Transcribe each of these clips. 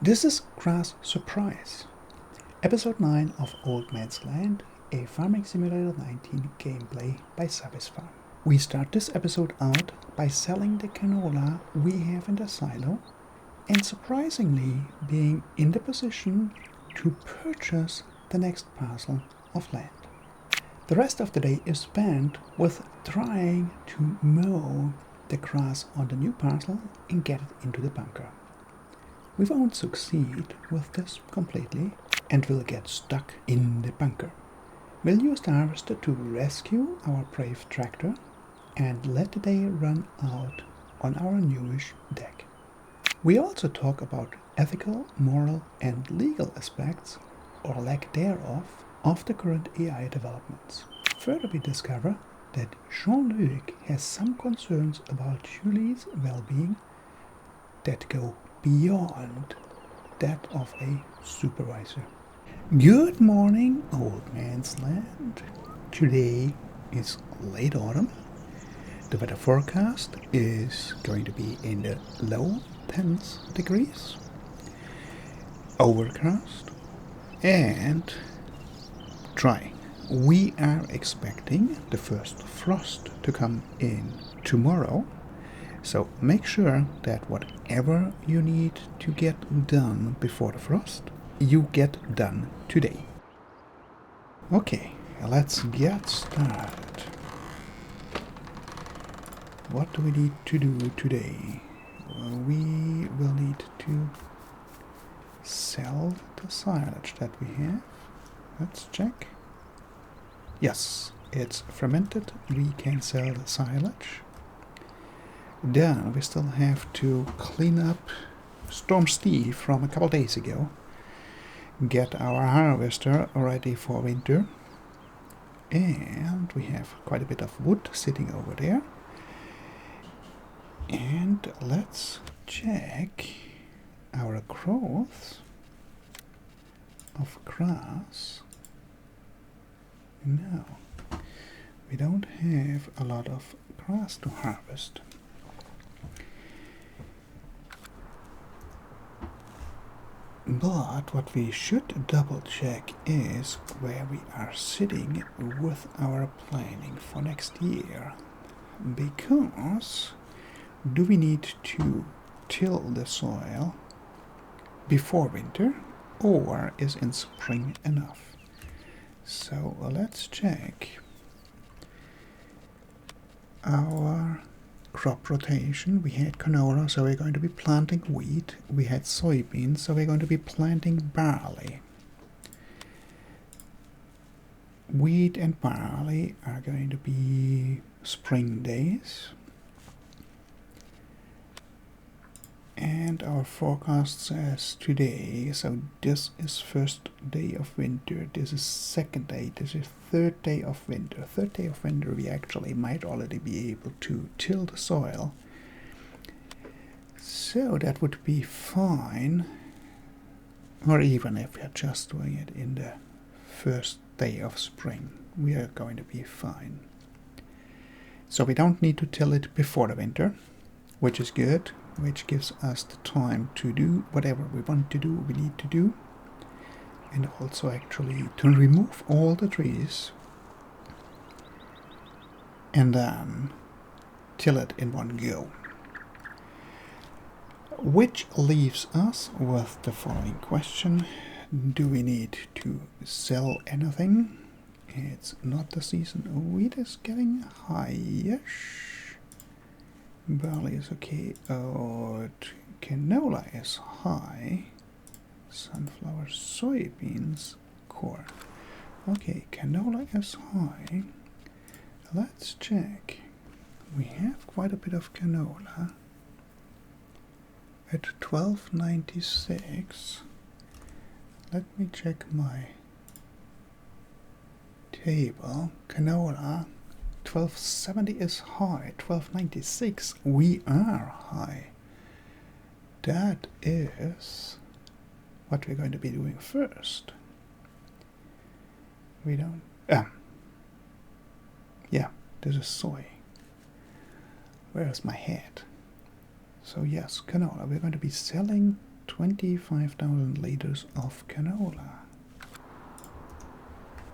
This is Grass Surprise, Episode 9 of Old Man's Land, a Farming Simulator 19 gameplay by Sabis Farm. We start this episode out by selling the canola we have in the silo and surprisingly being in the position to purchase the next parcel of land. The rest of the day is spent with trying to mow the grass on the new parcel and get it into the bunker. We won't succeed with this completely and will get stuck in the bunker. We'll use the harvester to rescue our brave tractor and let the day run out on our newish deck. We also talk about ethical, moral and legal aspects, or lack thereof, of the current AI developments. Further we discover that Jean-Luc has some concerns about Julie's well-being that go beyond that of a supervisor. Good morning, Old Man's Land. Today is late autumn. The weather forecast is going to be in the low 10s degrees, overcast and dry. We are expecting the first frost to come in tomorrow. So make sure that whatever you need to get done before the frost, you get done today. Okay, let's get started. What do we need to do today? We will need to sell the silage that we have. Let's check. Yes, it's fermented. We can sell the silage. Then we still have to clean up Storm Steve from a couple days ago. Get our harvester ready for winter. And we have quite a bit of wood sitting over there. And let's check our growth of grass. No, we don't have a lot of grass to harvest. But what we should double check is where we are sitting with our planning for next year. Because do we need to till the soil before winter, or is in spring enough? So let's check our crop rotation. We had canola, so we're going to be planting wheat. We had soybeans, so we're going to be planting barley. Wheat and barley are going to be spring days. And our forecast says today, so this is first day of winter, this is second day, this is third day of winter. Third day of winter we actually might already be able to till the soil. So that would be fine. Or even if we are just doing it in the first day of spring, we are going to be fine. So we don't need to till it before the winter, which is good. Which gives us the time to do whatever we want to do, we need to do. And also actually to remove all the trees and then till it in one go. Which leaves us with the following question. Do we need to sell anything? It's not the season. Wheat is getting high-ish. Barley is okay. Canola is high. Sunflower, soybeans, corn. Okay, canola is high. Let's check. We have quite a bit of canola at 12.96. Let me check my table. Canola. 1270 is high, 1296 we are high. That is what we're going to be doing first. We don't... yeah, this is soy. Where is my head? So yes, canola, we're going to be selling 25,000 liters of canola.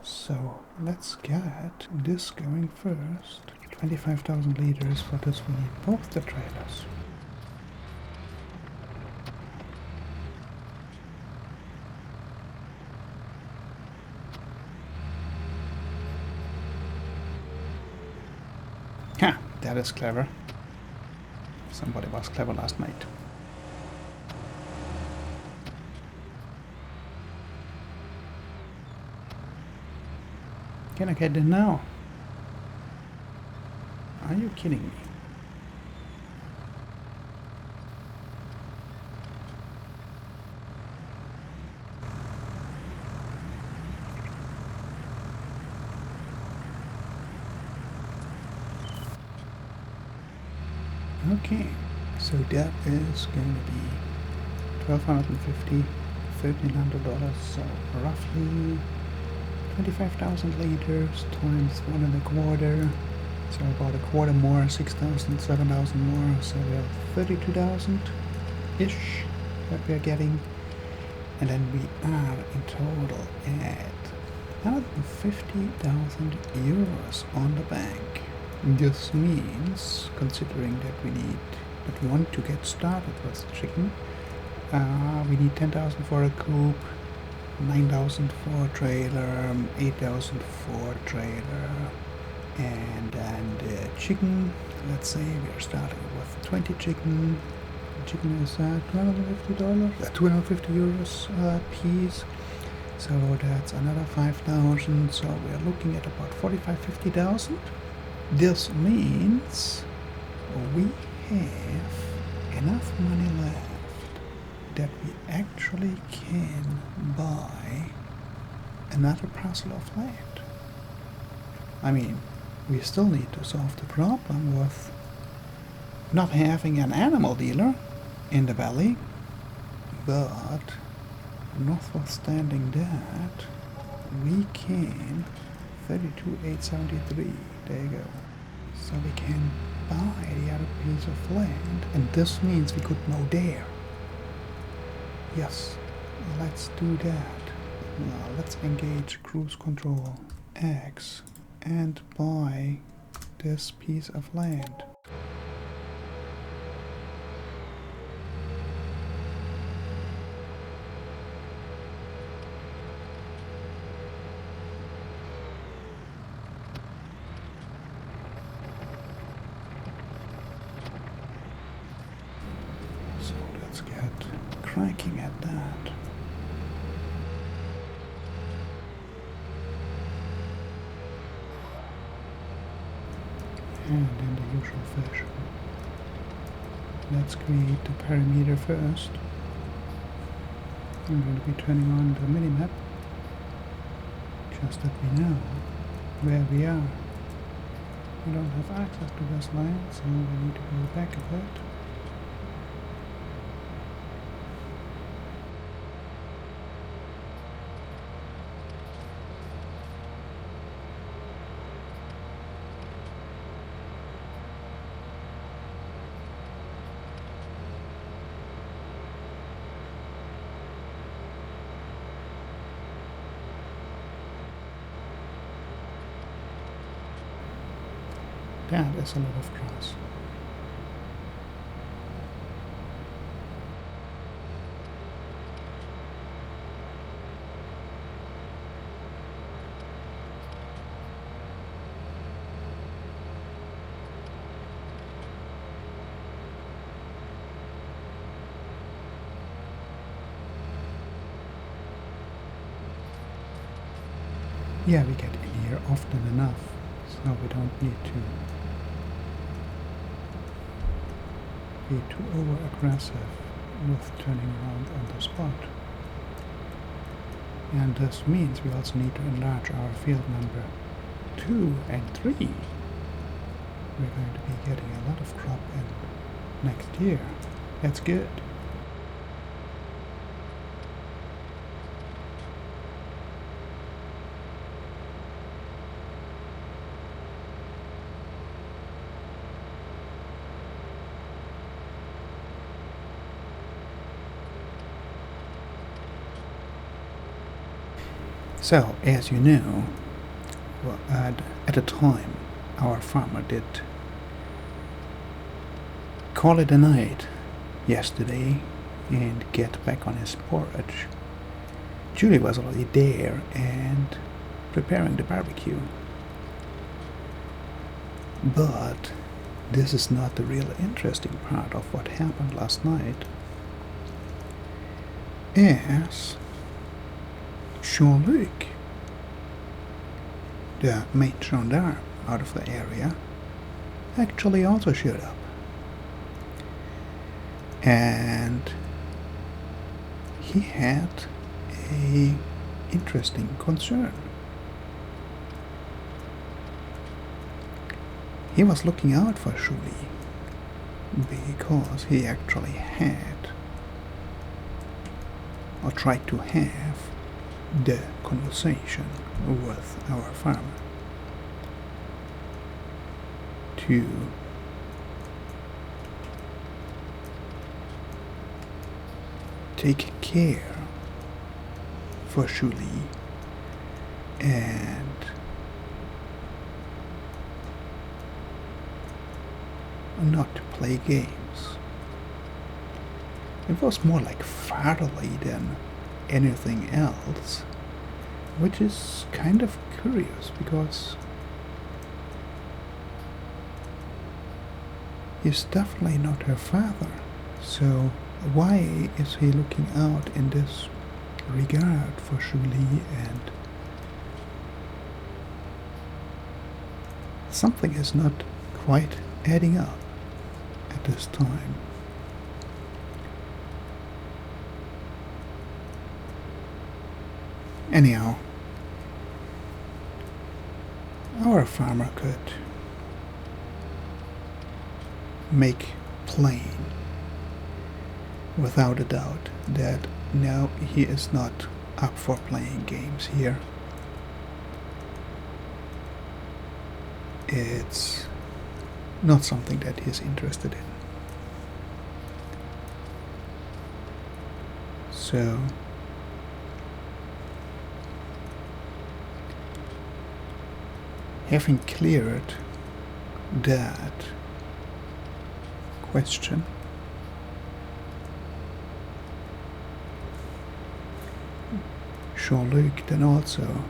So let's get this going first. 25,000 liters, for this we need both the trailers. Ha! That is clever. Somebody was clever last night. Can I get in now? Are you kidding me? Okay, so that is going to be $1,250, $1,300, so roughly 25,000 liters times 1.25, so about a quarter more, 6,000, 7,000 more, so we have 32,000-ish that we are getting, and then we are in total at 150,000 euros on the bank. This means, considering that we want to get started with chicken, we need 10,000 for a coop, 9,000 for a trailer, 8,000 for a trailer, and then the chicken, let's say we are starting with 20 chicken. Chicken is $250, 250 euros a piece, so that's another 5,000, so we are looking at about 50,000. This means we have enough money left that we actually can buy another parcel of land. I mean, we still need to solve the problem with not having an animal dealer in the valley, but notwithstanding that, we can 32,873, there you go. So we can buy the other piece of land, and this means we could mow there. Yes, let's do that. Now let's engage cruise control X and buy this piece of land. So let's get cracking at that. And in the usual fashion, let's create the parameter first. I'm going to be turning on the minimap, just that we know where we are. We don't have access to this line, so we need to go back a bit. That is a lot of grass. Yeah, we get in here often enough, so we don't need to be too over-aggressive with turning around on the spot. And this means we also need to enlarge our field number 2 and 3. We're going to be getting a lot of crop in next year. That's good. So, as you know, at the time, our farmer did call it a night yesterday and get back on his porch. Julie was already there and preparing the barbecue. But this is not the real interesting part of what happened last night, as Jean-Luc, the main gendarme out of the area, actually also showed up. And he had a interesting concern. He was looking out for Julie because he actually had, or tried to have, the conversation with our farmer to take care for Julie and not to play games. It was more like fatherly than anything else, which is kind of curious because he's definitely not her father. So why is he looking out in this regard for Julie? And something is not quite adding up at this time. Anyhow, our farmer could make plain without a doubt that no, he is not up for playing games here. It's not something that he's interested in. So having cleared that question, Jean-Luc then also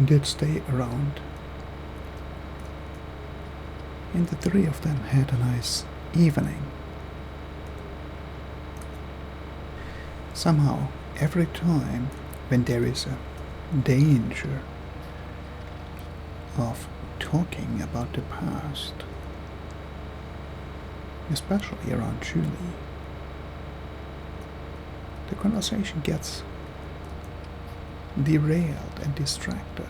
did stay around, and the three of them had a nice evening. Somehow, every time when there is a danger of talking about the past, especially around Julie, the conversation gets derailed and distracted.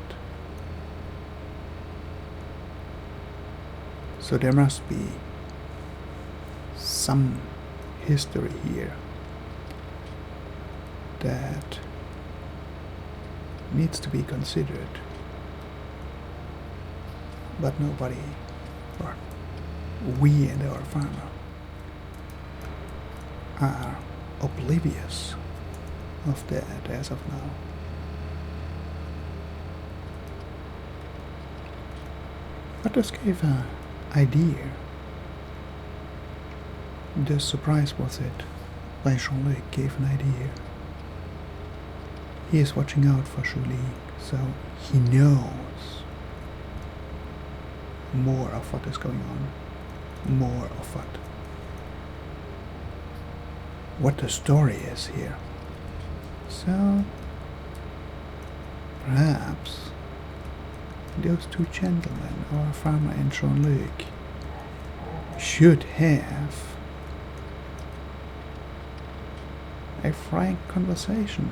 So there must be some history here that needs to be considered, but nobody, or we and our farmer, are oblivious of that as of now. But this gave an idea. The surprise was it by Jean-Luc gave an idea. He is watching out for Julie, so he knows more of what is going on, more of what the story is here. So perhaps those two gentlemen, our farmer and Jean-Luc, should have a frank conversation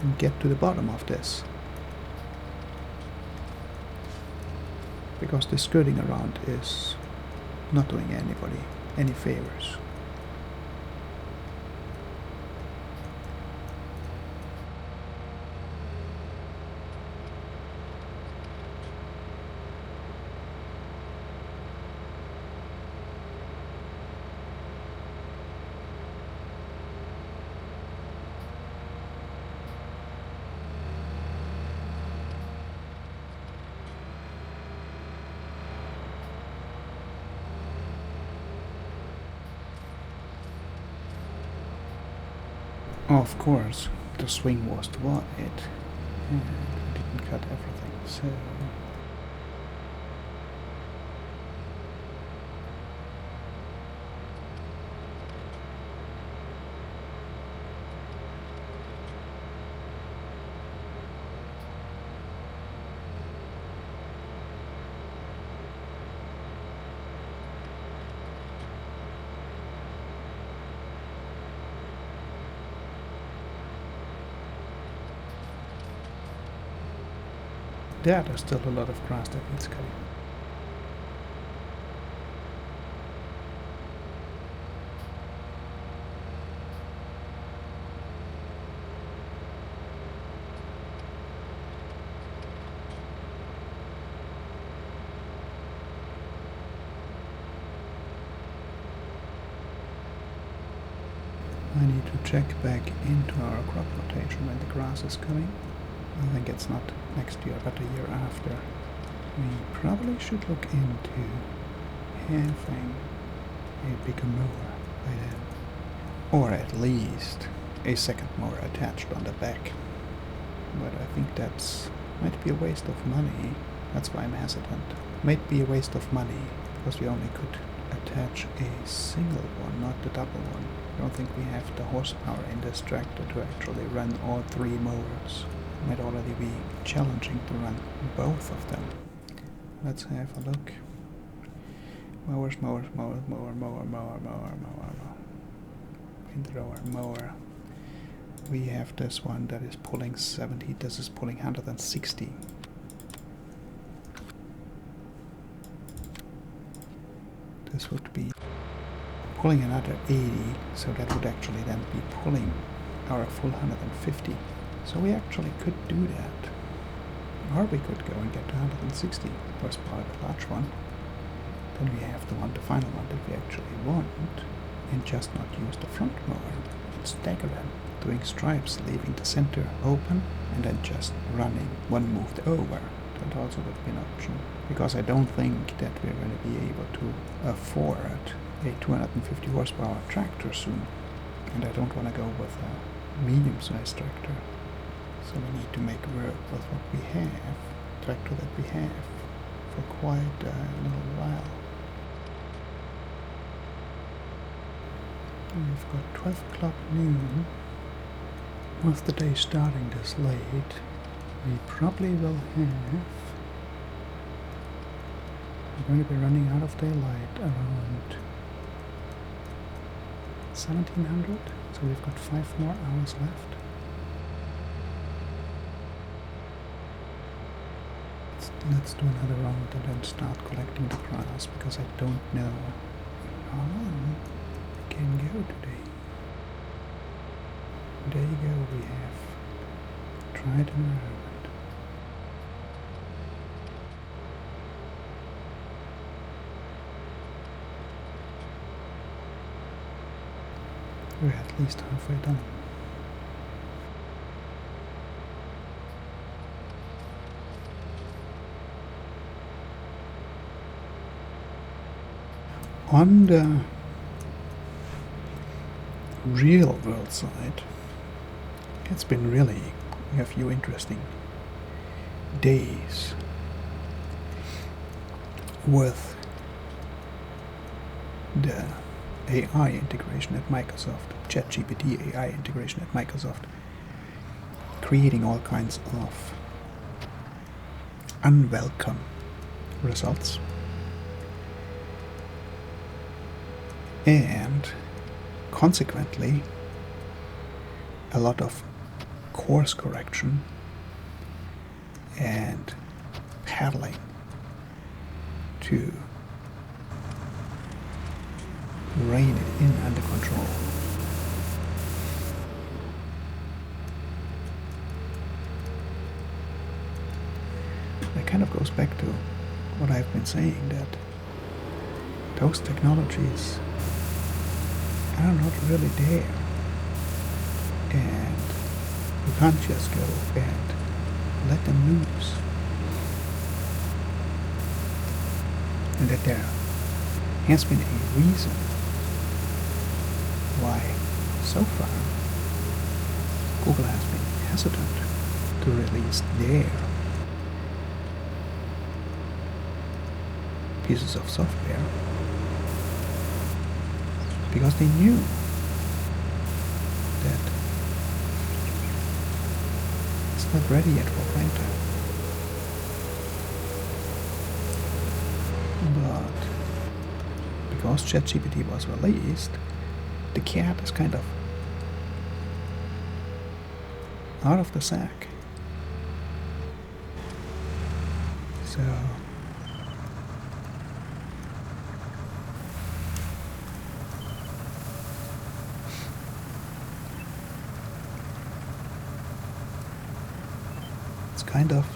and get to the bottom of this. Because the skirting around is not doing anybody any favors. Of course, the swing was wide, and I didn't cut everything, so... there's still a lot of grass that needs cutting. I need to check back into our crop rotation when the grass is cutting. I think it's not next year, but the year after. We probably should look into having a bigger mower by then. Or at least a second mower attached on the back. But I think that's might be a waste of money. That's why I'm hesitant. Might be a waste of money, because we only could attach a single one, not the double one. I don't think we have the horsepower in this tractor to actually run all three mowers. Might already be challenging to run both of them. Let's have a look. Mowers, mower. Windrower, mower. We have this one that is pulling 70, this is pulling 160. This would be pulling another 80, so that would actually then be pulling our full 150. So we actually could do that. Or we could go and get the 160 horsepower, the large one. Then we have the final one that we actually want, and just not use the front mower. And stagger them, doing stripes, leaving the center open, and then just running one moved over. That also would be an option. Because I don't think that we're going to be able to afford a 250 horsepower tractor soon. And I don't want to go with a medium-sized tractor. So we need to make work with what we have, tractor that we have, for quite a little while. And we've got 12 o'clock noon. With the day starting this late, we probably will have... We're going to be running out of daylight around 1700, so we've got 5 more hours left. Let's do another round and then start collecting the grass, because I don't know how long we can go today. There you go, we have tried and errored. We're at least halfway done. On the real world side, it's been really a few interesting days with the AI integration at Microsoft, ChatGPT AI integration at Microsoft, creating all kinds of unwelcome results. And consequently, a lot of course correction and paddling to rein it in under control. That kind of goes back to what I've been saying, that those technologies are not really there, and you can't just go and let them loose. And that there has been a reason why so far Google has been hesitant to release their pieces of software because they knew that it's not ready yet for prime time. But because ChatGPT was released, the cat is kind of out of the sack. So it's kind of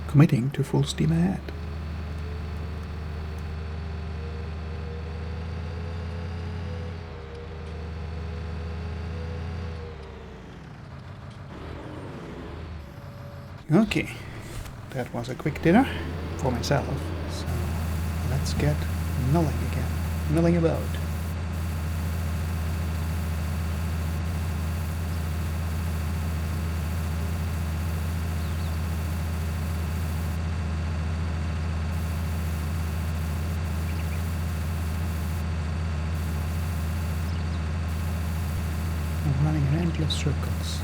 committing to full steam ahead. Okay, that was a quick dinner for myself, so let's get milling again, milling about. I'm running in endless circles.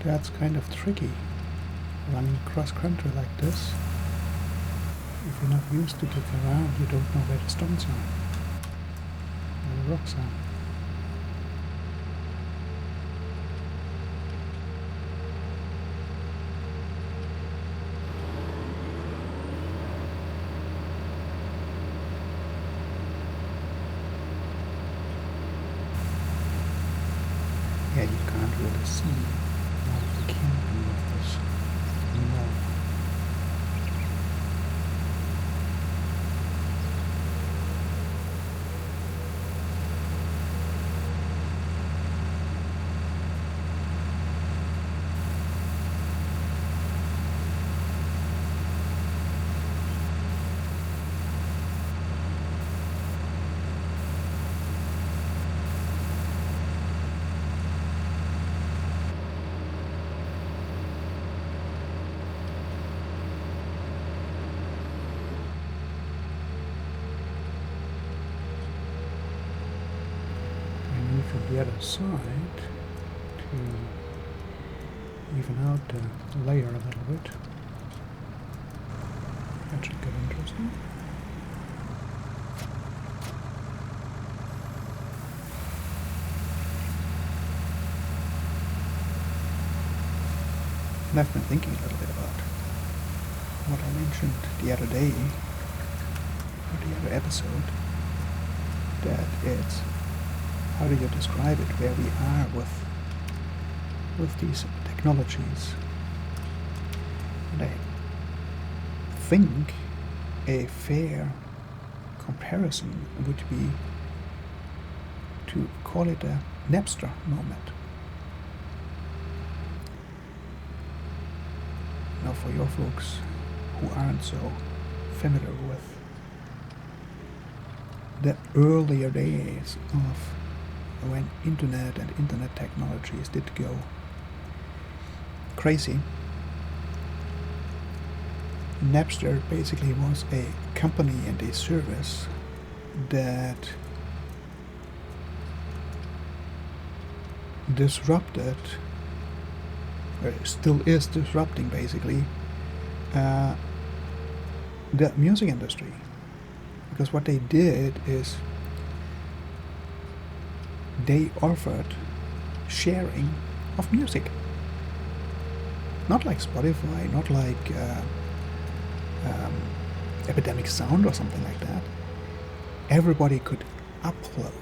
That's kind of tricky, running cross-country like this. If you're not used to get around, you don't know where the stones are, where the rocks are. Yeah, you can't really see what the camping with this. No. From the other side to even out the layer a little bit. That should get interesting. And I've been thinking a little bit about what I mentioned the other day, or the other episode, that it's, how do you describe it, where we are with these technologies. And I think a fair comparison would be to call it a Napster moment. Now for your folks who aren't so familiar with the earlier days of when internet and internet technologies did go crazy, Napster basically was a company and a service that disrupted still is disrupting basically the music industry. Because what they did is they offered sharing of music. Not like Spotify, not like Epidemic Sound or something like that. Everybody could upload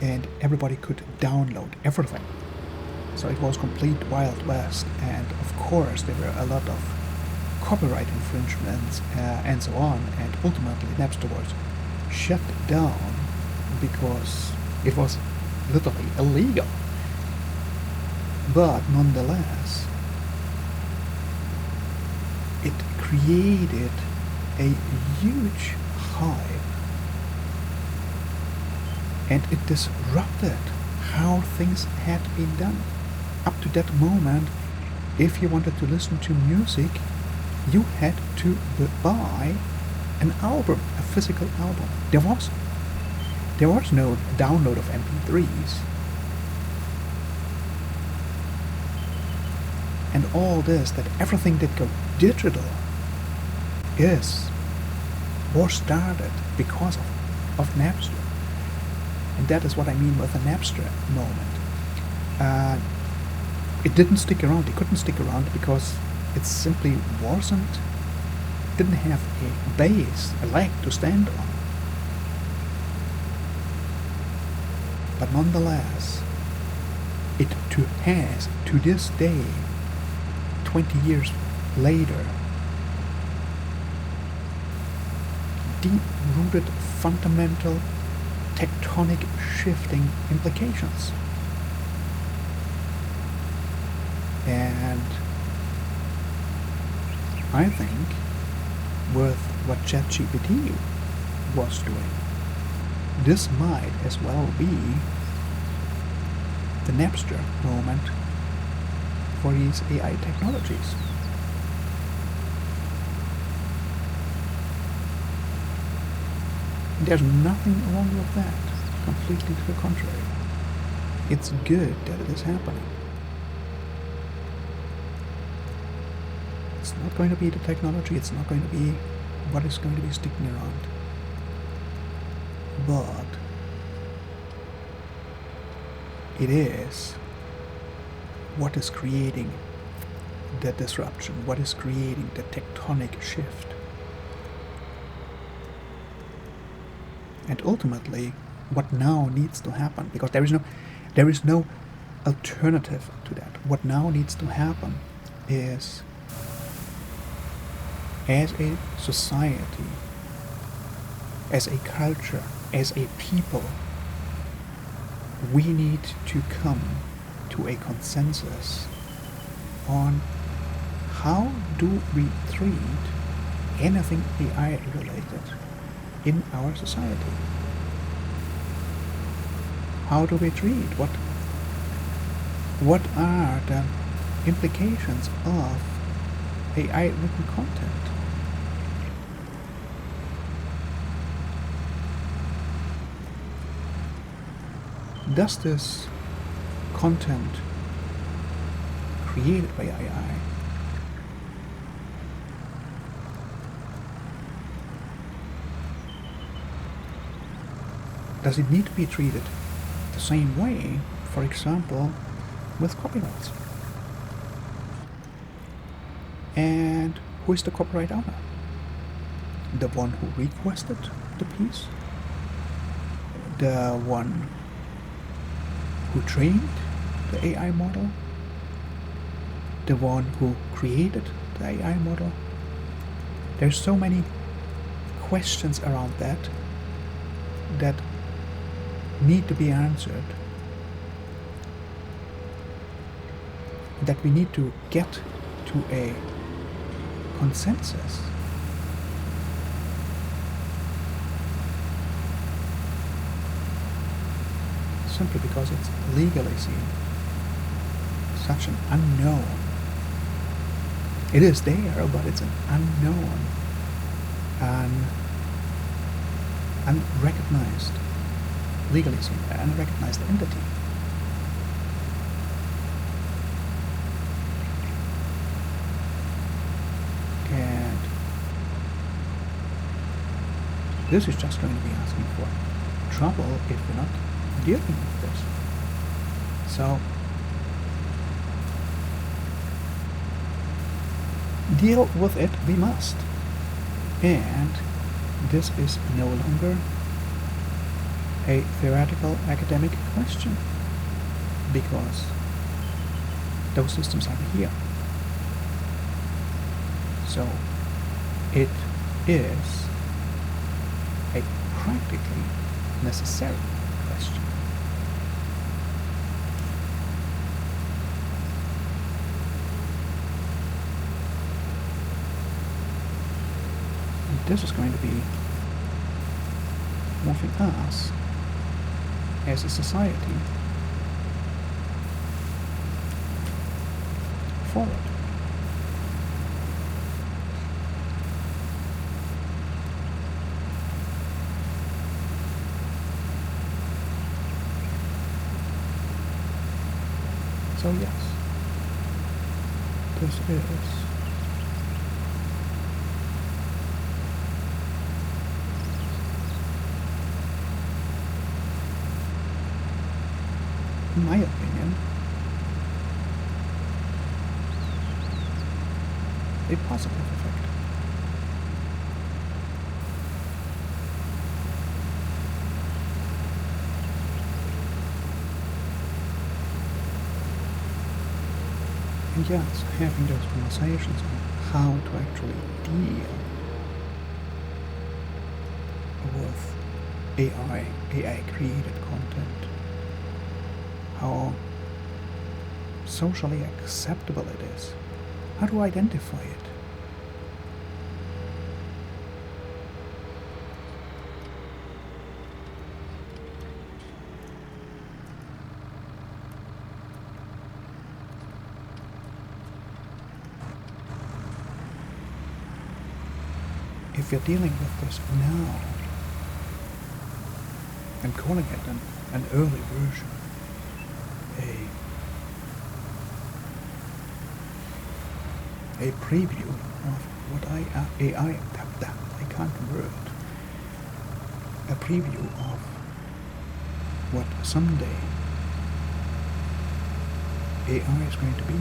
and everybody could download everything. So it was complete Wild West, and of course there were a lot of copyright infringements and so on, and ultimately Napster was shut down because it was literally illegal. But nonetheless, it created a huge hype, and it disrupted how things had been done. Up to that moment, if you wanted to listen to music, you had to buy an album, a physical album. There was no download of MP3s. And all this, that everything that go digital was started because of Napster. And that is what I mean with the Napster moment. It didn't stick around. It couldn't stick around because it simply didn't have a base, a leg to stand on. But nonetheless, it has, to this day, 20 years later, deep-rooted, fundamental, tectonic shifting implications. And I think with what ChatGPT was doing, this might as well be the Napster moment for these AI technologies. There's nothing wrong with that. Completely to the contrary. It's good that it is happening. It's not going to be the technology, it's not going to be what is going to be sticking around. But it is what is creating the disruption, what is creating the tectonic shift. And ultimately, what now needs to happen, because there is no alternative to that. What now needs to happen is, as a society, as a culture, as a people, we need to come to a consensus on how do we treat anything AI related in our society. How do we treat? What are the implications of AI written content? Does this content created by AI does it need to be treated the same way, for example, with copyrights? And who is the copyright owner? The one who requested the piece? The one who trained the AI model? The one who created the AI model? There's so many questions around that need to be answered, that we need to get to a consensus. Simply because it's legally seen such an unknown. It is there, but it's an unknown and unrecognized, legally seen, unrecognized entity. This is just going to be asking for trouble if we're not dealing with this. So deal with it we must. And this is no longer a theoretical academic question, because those systems are here. So it is a practically necessary question. And this is going to be moving us as a society forward. So yes, this is in my opinion a positive effect. And yes, having those conversations on how to actually deal with AI created content, how socially acceptable it is, how to identify it. If you're dealing with this now, I'm calling it an early version, a preview of what I can't word, a preview of what someday AI is going to be.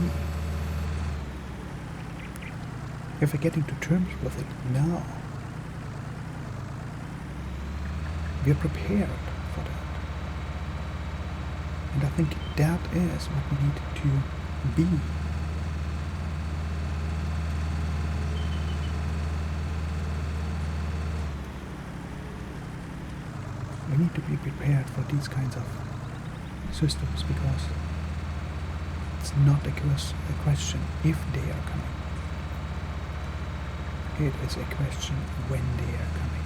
If we're getting to terms with it now, we're prepared for that. And I think that is what we need to be. We need to be prepared for these kinds of systems, because it's not a question if they are coming. It is a question when they are coming.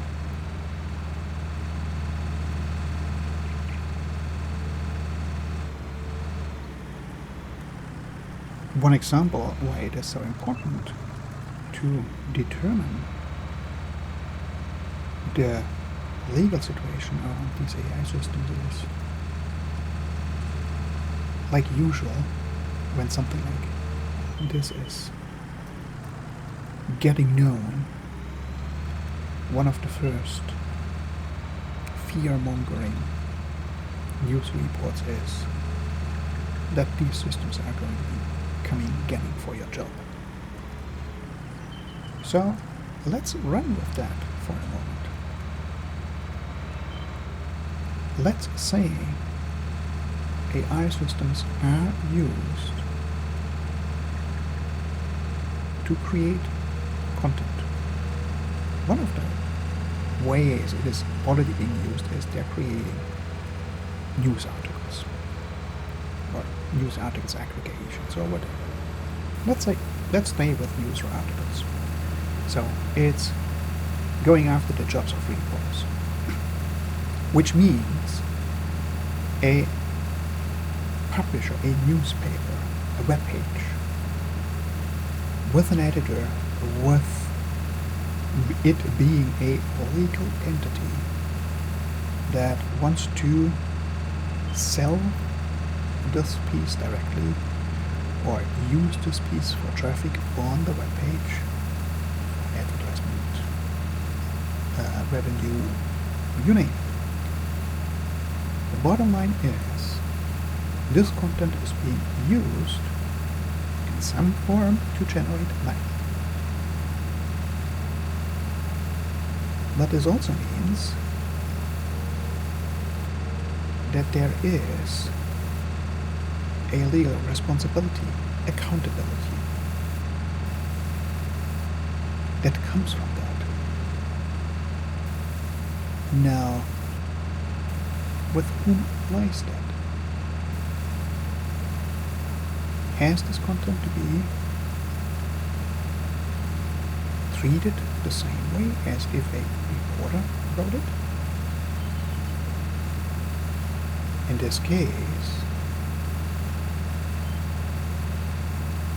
One example why it is so important to determine the legal situation around these AI systems is, like usual, when something like this is getting known, one of the first fear-mongering news reports is that these systems are going to be coming getting for your job. So let's run with that for a moment. Let's say AI systems are used to create content. One of the ways it is already being used is they're creating news articles, or news articles aggregations, or whatever. Let's stay with news articles. So it's going after the jobs of reporters, which means a publisher, a newspaper, a web page, with an editor, with it being a legal entity that wants to sell this piece directly or use this piece for traffic on the web page, advertisement, revenue, you name it. The bottom line is, this content is being used in some form to generate money. But this also means that there is a legal responsibility, accountability that comes from that. Now, with whom lies that? Has this content to be treated the same way as if a reporter wrote it? In this case,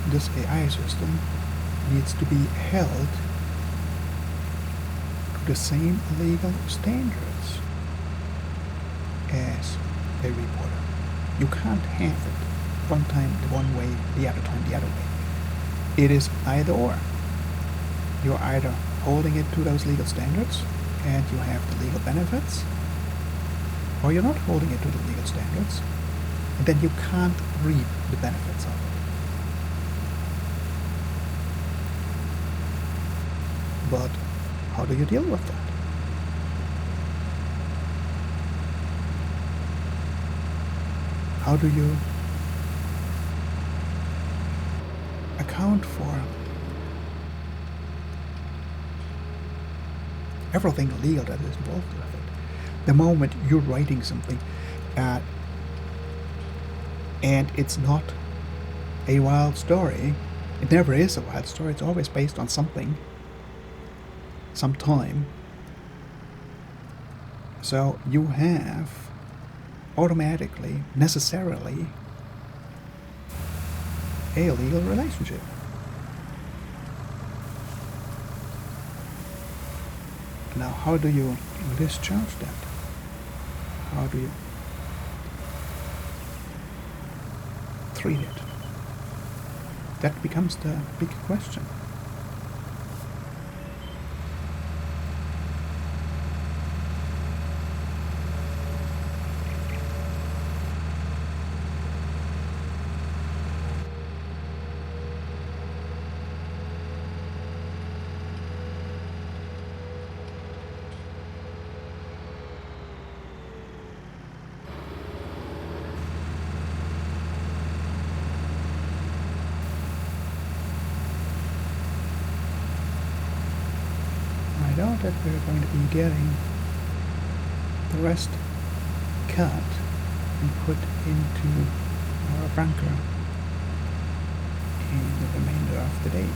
this AI system needs to be held to the same legal standards as a reporter. You can't have it one time the one way, the other time the other way. It is either or. You're either holding it to those legal standards and you have the legal benefits, or you're not holding it to the legal standards, and then you can't reap the benefits of it. But how do you deal with that? How do you account for everything legal that is involved with it? The moment you're writing something and it's not a wild story, it never is a wild story, it's always based on something, some time. So you have automatically, necessarily, a legal relationship. Now, how do you discharge that? How do you treat it? That becomes the big question. I know that we're going to be getting the rest cut and put into our bunker in the remainder of the day.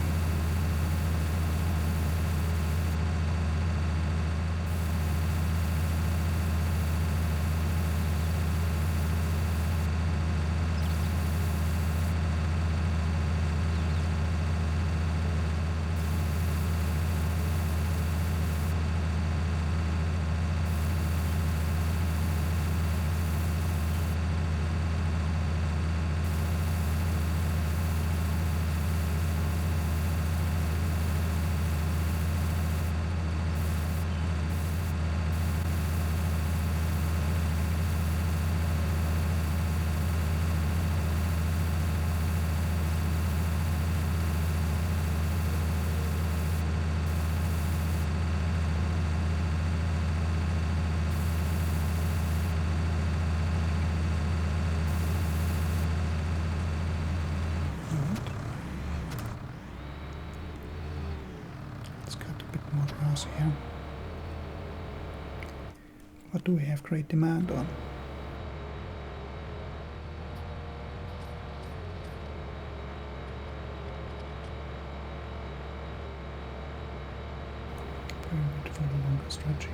Here. What do we have great demand on? Pyramid for the longer stretch here.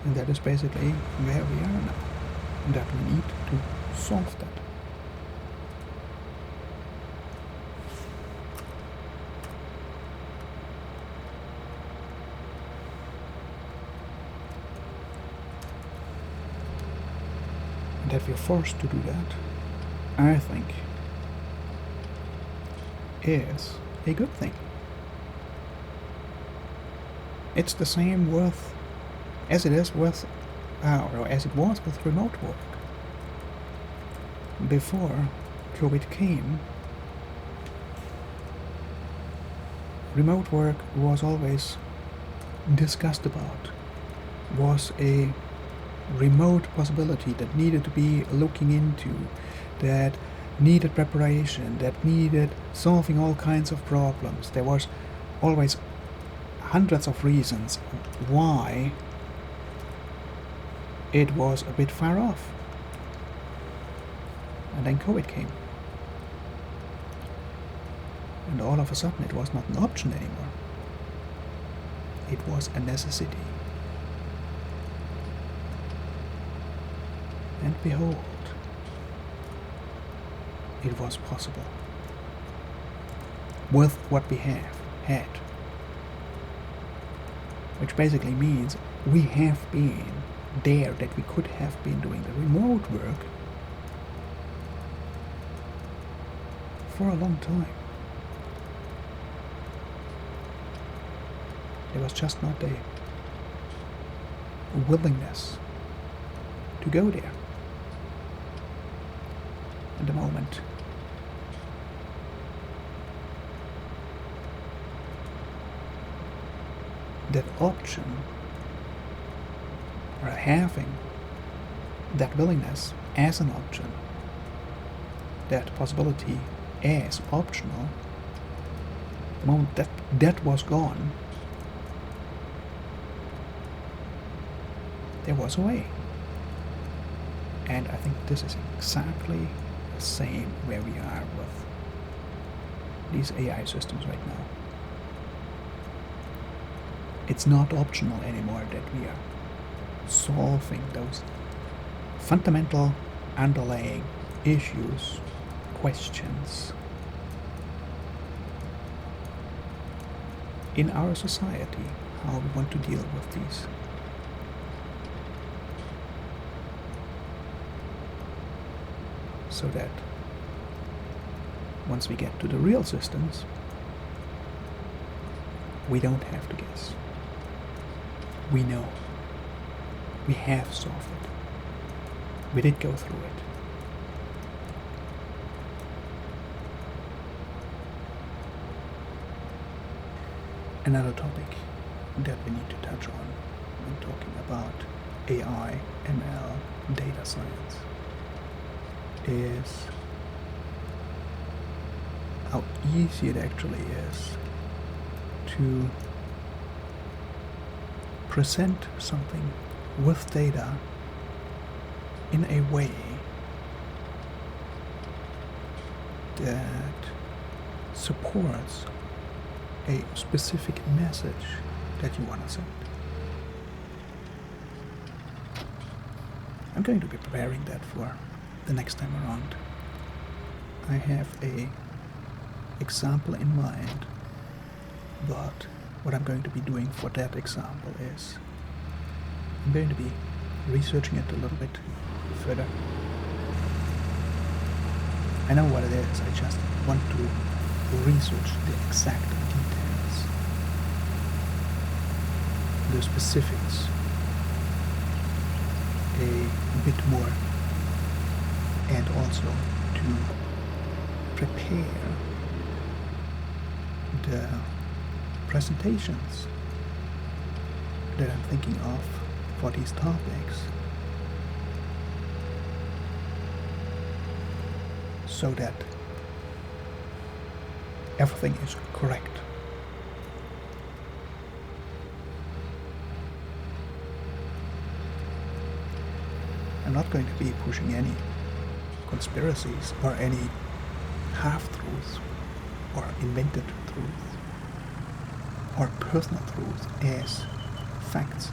And that is basically where we are now, and that we need to solve that. that we're forced to do that, I think, is a good thing. It's the same as it was with remote work. Before COVID came, remote work was always discussed about, was a remote possibility that needed to be looking into, that needed preparation, that needed solving all kinds of problems. There was always hundreds of reasons why it was a bit far off. And then COVID came. And all of a sudden it was not an option anymore. It was a necessity. And behold, it was possible. With what we had. Which basically means we have been there, that we could have been doing the remote work for a long time. There was just not a willingness to go there. At the moment, that option, or having that willingness as an option, that possibility as optional, the moment that was gone, there was a way. And I think this is exactly the same where we are with these AI systems right now. It's not optional anymore that we are solving those fundamental underlying issues, questions in our society, how we want to deal with these. So that once we get to the real systems, we don't have to guess. We know. We have solved it. We did go through it. Another topic that we need to touch on when talking about AI, ML, data science is how easy it actually is to present something with data in a way that supports a specific message that you want to send. I'm going to be preparing that for the next time around. I have a example in mind, but what I'm going to be doing for that example is I'm going to be researching it a little bit further. I know what it is, I just want to research the exact details, the specifics a bit more, and also to prepare the presentations that I'm thinking of for these topics, so that everything is correct. I'm not going to be pushing any conspiracies or any half-truths or invented truths or personal truths as facts.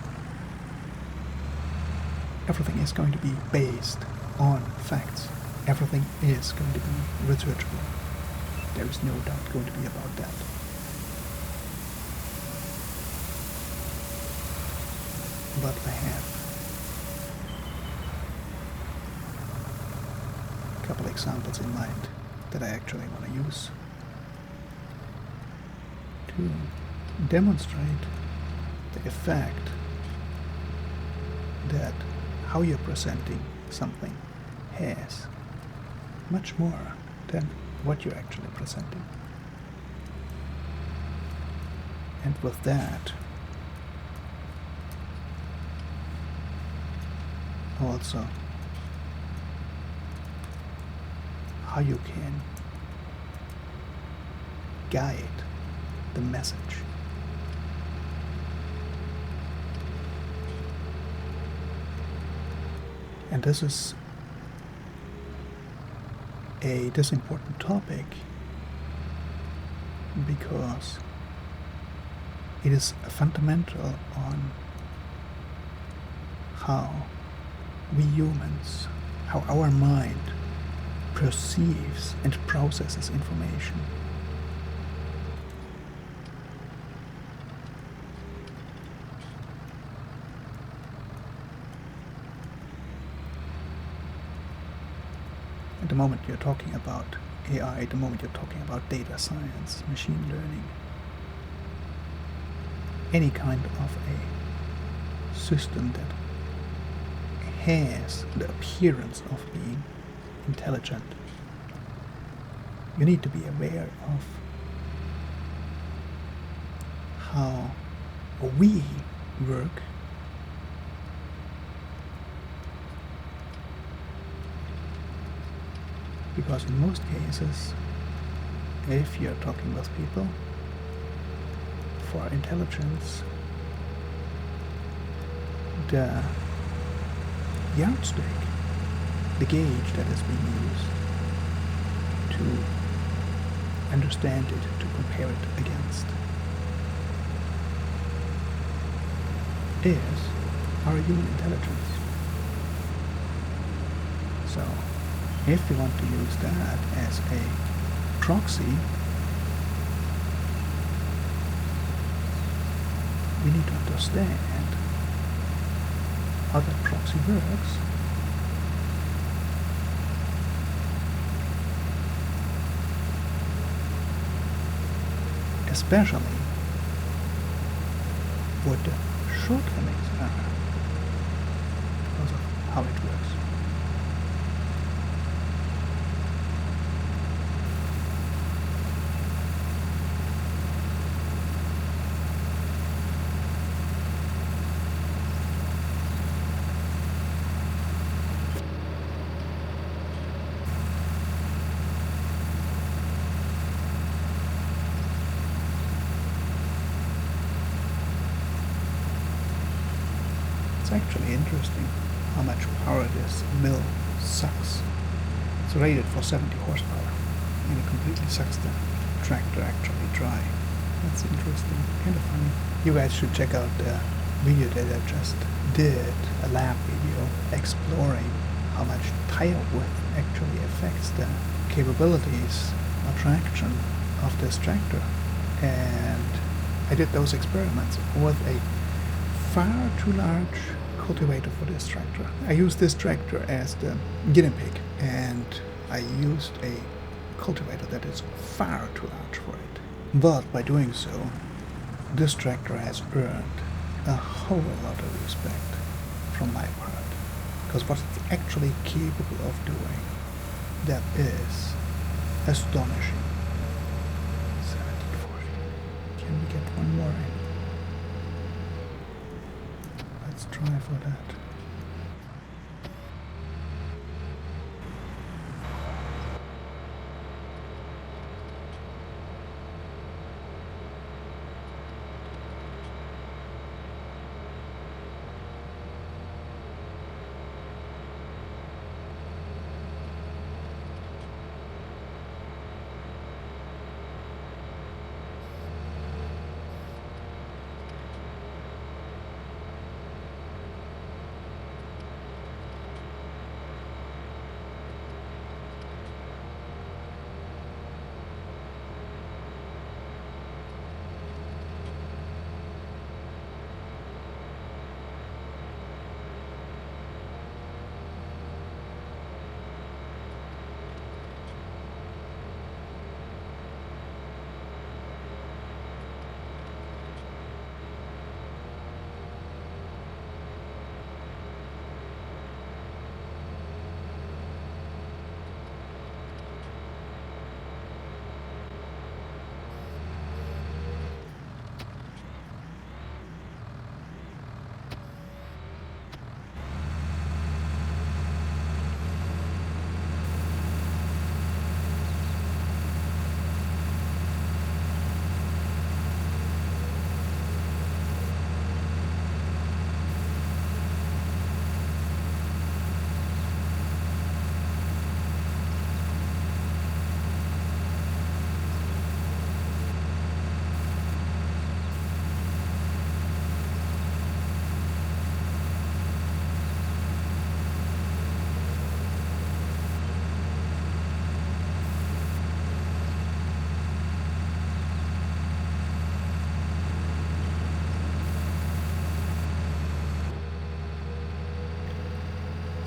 Everything is going to be based on facts. Everything is going to be researchable. There is no doubt going to be about that. But I have couple examples in mind that I actually want to use to demonstrate the effect that how you're presenting something has much more than what you're actually presenting. And with that, also how you can guide the message. And this is this important topic because it is fundamental on how we humans, how our mind perceives and processes information. At the moment you're talking about AI, at the moment you're talking about data science, machine learning, any kind of a system that has the appearance of being intelligent, you need to be aware of how we work because in most cases, if you're talking with people, for intelligence, the yardstick, the gauge that is being used to understand it, to compare it against, is our human intelligence. So, if you want to use that as a proxy, we need to understand how that proxy works. Especially what the shortcomings are because of how it works. It's actually interesting how much power this mill sucks. It's rated for 70 horsepower and it completely sucks the tractor actually dry. That's interesting, kind of funny. You guys should check out the video that I just did, a lab video exploring how much tire width actually affects the capabilities or traction of this tractor. And I did those experiments with a far too large cultivator for this tractor. I used this tractor as the guinea pig, and I used a cultivator that is far too large for it. But by doing so, this tractor has earned a whole lot of respect from my part, because what it's actually capable of doing, that is astonishing. 1740. Can we get one more in? Let's try for that.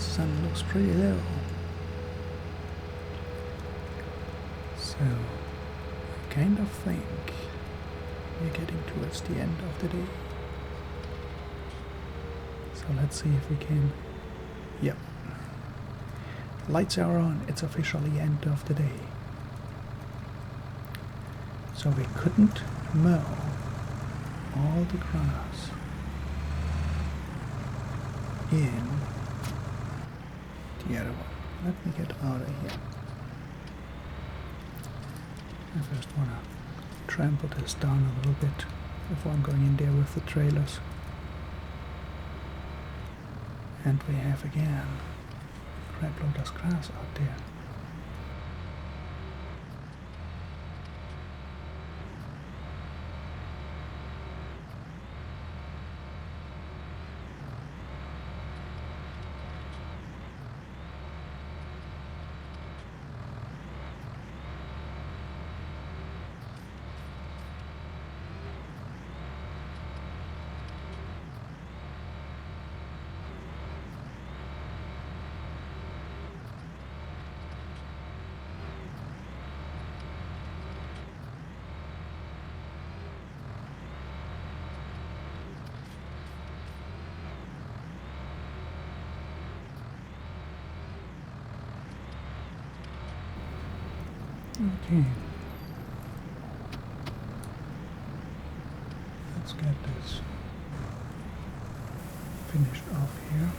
sun looks pretty low. So I kind of think we're getting towards the end of the day. So let's see if we can. Yep. Lights are on. It's officially end of the day. So we couldn't mow all the grass in the other one. Let me get out of here. I first want to trample this down a little bit before I'm going in there with the trailers. And we have again crap load of grass out there. Okay. Let's get this finished off here.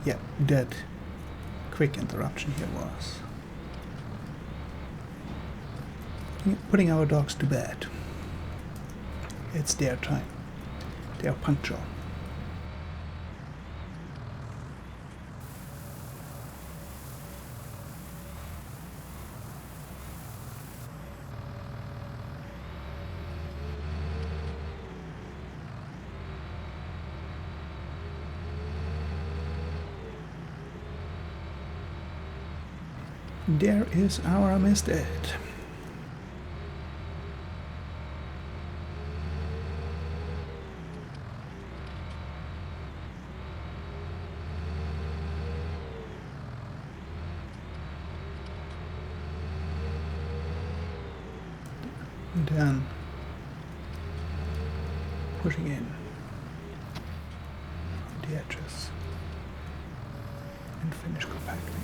Yeah, that quick interruption here was putting our dogs to bed. It's their time. They are punctual. There is our mistake. And then pushing in on the edges and finish compacting it.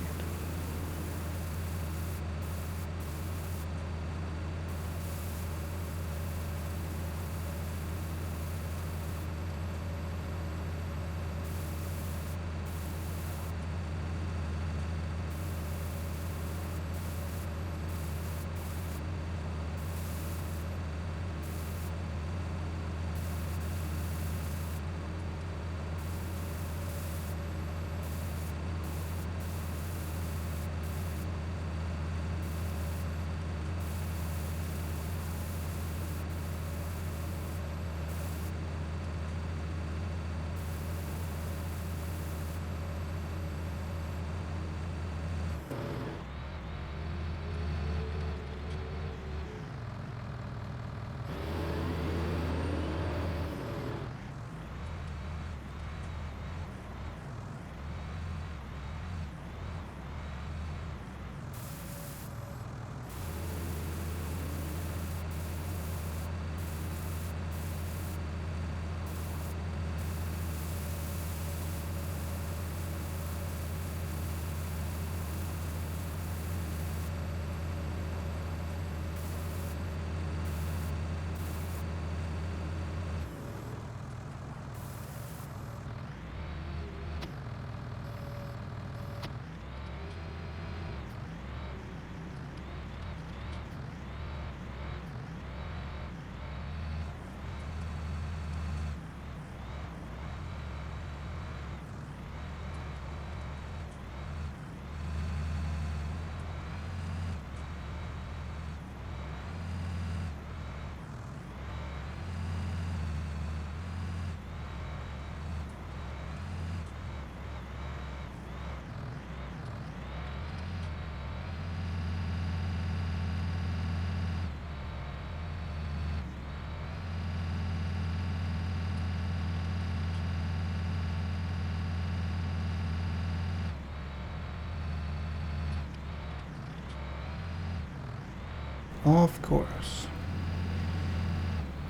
Of course.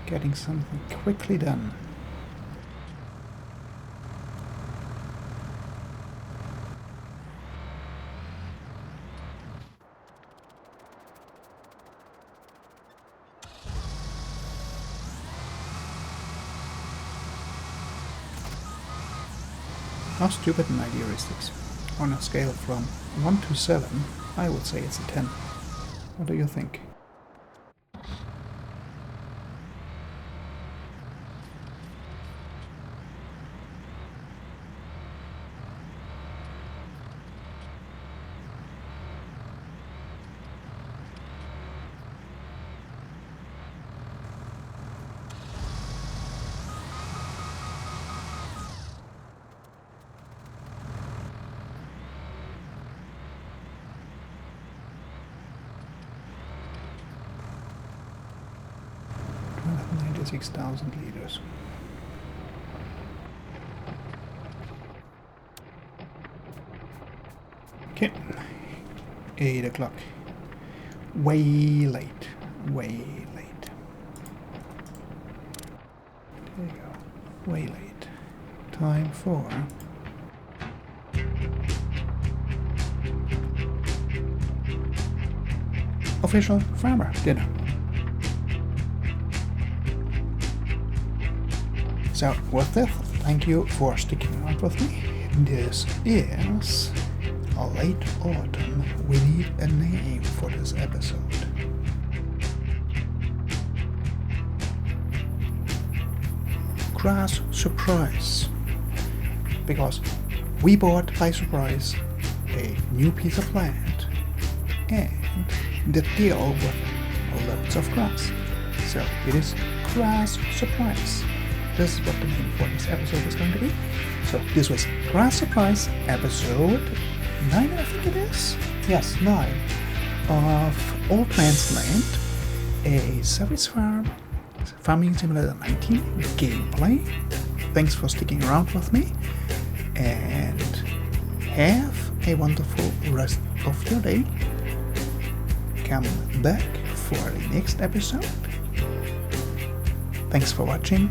Getting something quickly done. How stupid an idea is this? On a scale from 1 to 7, I would say it's a 10. What do you think? $96,000 liters. Okay, 8 o'clock. Way late. Way late. There you go. Way late. Time for official farmer dinner. So with that, thank you for sticking around with me. This is a late autumn. We need a name for this episode. Grass surprise. Because we bought by surprise a new piece of land and did deal with loads of grass. So it is grass surprise. This is what the name for this episode is going to be. So this was Grass Surprise episode 9, I think it is? Yes, 9 of Old Man's Land, a service farm, Farming Simulator 19 gameplay. Thanks for sticking around with me and have a wonderful rest of your day. Come back for the next episode. Thanks for watching.